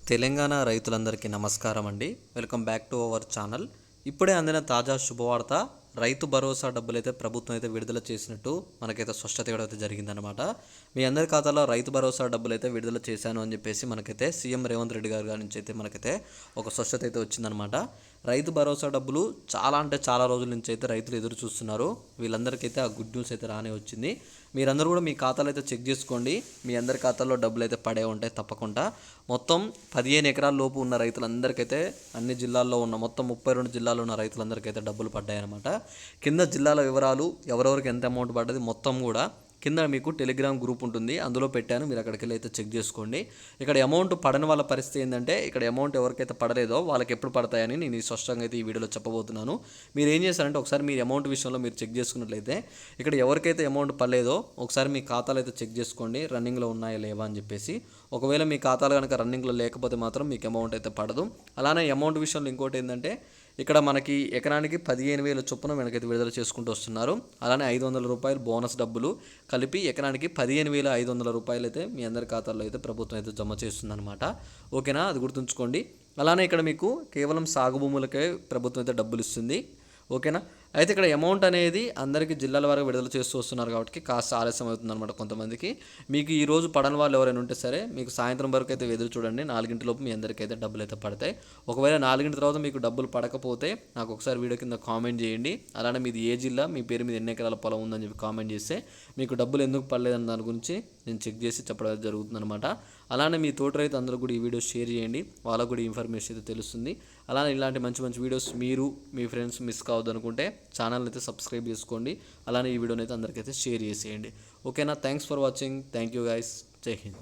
తెలంగాణ రైతులందరికీ నమస్కారం అండి. Welcome back to our channel. ఇప్పుడే అందిన తాజా శుభవార్త, రైతు భరోసా డబ్బులు అయితే ప్రభుత్వం అయితే విడుదల చేసినట్టు మనకైతే స్పష్టత కూడా అయితే జరిగిందనమాట. మీ అందరి ఖాతాలో రైతు భరోసా డబ్బులు అయితే విడుదల చేశాను అని చెప్పేసి మనకైతే సీఎం రేవంత్ రెడ్డి గారి నుంచి అయితే మనకైతే ఒక స్పష్టత అయితే వచ్చిందనమాట. రైతు భరోసా డబ్బులు చాలా రోజుల నుంచి అయితే రైతులు ఎదురు చూస్తున్నారు. వీళ్ళందరికైతే ఆ గుడ్ న్యూస్ అయితే రానే వచ్చింది. మీరందరూ కూడా మీ ఖాతాలు అయితే చెక్ చేసుకోండి. మీ అందరి ఖాతాల్లో డబ్బులు అయితే పడే ఉంటాయి తప్పకుండా. మొత్తం 15 ఎకరాల లోపు ఉన్న రైతులందరికైతే అన్ని జిల్లాల్లో ఉన్న మొత్తం 32 జిల్లాల్లో ఉన్న రైతులందరికైతే డబ్బులు పడ్డాయన్నమాట. కింద జిల్లాల వివరాలు, ఎవరెవరికి ఎంత అమౌంట్ పడ్డది మొత్తం కూడా కింద మీకు టెలిగ్రామ్ గ్రూప్ ఉంటుంది, అందులో పెట్టాను. మీరు అక్కడికి వెళ్ళి అయితే చెక్ చేసుకోండి. ఇక్కడ అమౌంట్ పడని వాళ్ళ పరిస్థితి ఏంటంటే, ఇక్కడ అమౌంట్ ఎవరికైతే పడలేదో వాళ్ళకి ఎప్పుడు పడతాయని నేను స్పష్టంగా అయితే ఈ వీడియోలో చెప్పబోతున్నాను. మీరు ఏం చేస్తారంటే, ఒకసారి మీరు అమౌంట్ విషయంలో మీరు చెక్ చేసుకున్నట్లయితే, ఇక్కడ ఎవరికైతే అమౌంట్ పడలేదో ఒకసారి మీ ఖాతాలు అయితే చెక్ చేసుకోండి, రన్నింగ్లో ఉన్నాయా లేవా అని చెప్పేసి. ఒకవేళ మీ ఖాతాలు కనుక రన్నింగ్లో లేకపోతే మాత్రం మీకు అమౌంట్ అయితే పడదు. అలానే అమౌంట్ విషయంలో ఇంకోటి ఏంటంటే, ఇక్కడ మనకి ఎకరానికి 15,000 చొప్పున మనకైతే విడుదల చేసుకుంటూ వస్తున్నారు. అలానే 500 రూపాయలు బోనస్ డబ్బులు కలిపి ఎకరానికి 15,500 రూపాయలు అయితే మీ అందరి ఖాతాల్లో అయితే ప్రభుత్వం అయితే జమ చేస్తుందన్నమాట. ఓకేనా, అది గుర్తుంచుకోండి. అలానే ఇక్కడ మీకు కేవలం సాగు భూములకే ప్రభుత్వం అయితే డబ్బులు ఇస్తుంది. ఓకేనా, అయితే ఇక్కడ అమౌంట్ అనేది అందరికీ జిల్లాల వరకు విడుదల చేస్తూ వస్తున్నారు కాబట్టి కాస్త ఆలస్యం అవుతుంది అనమాట కొంతమందికి. మీకు ఈ రోజు పడని వాళ్ళు ఎవరైనా ఉంటే సరే, మీకు సాయంత్రం వరకు అయితే ఎదురు చూడండి. 4 మీ అందరికీ అయితే డబ్బులు అయితే పడతాయి. ఒకవేళ 4 తర్వాత మీకు డబ్బులు పడకపోతే నాకు ఒకసారి వీడియో కింద కామెంట్ చేయండి. అలానే మీది ఏ జిల్లా, మీ పేరు మీద ఎన్ని ఎకరాల పొలం ఉందని చెప్పి కామెంట్ చేస్తే మీకు డబ్బులు ఎందుకు పడలేదని దాని గురించి నేను చెక్ చేసి చెప్పడం జరుగుతుంది అనమాట. అలానే మీ తోటి రైతు అందరూ కూడా ఈ వీడియో షేర్ చేయండి, వాళ్ళకు కూడా ఇన్ఫర్మేషన్ అయితే తెలుస్తుంది. అలానే ఇలాంటి మంచి వీడియోస్ మీరు మీ ఫ్రెండ్స్ మిస్ కావద్దు అనుకుంటే ఛానల్ అయితే సబ్స్క్రైబ్ చేసుకోండి. అలానే ఈ వీడియోని అయితే అందరికైతే షేర్ చేసేయండి. ఓకేనా, thanks for watching. Thank you guys. జై హింద్.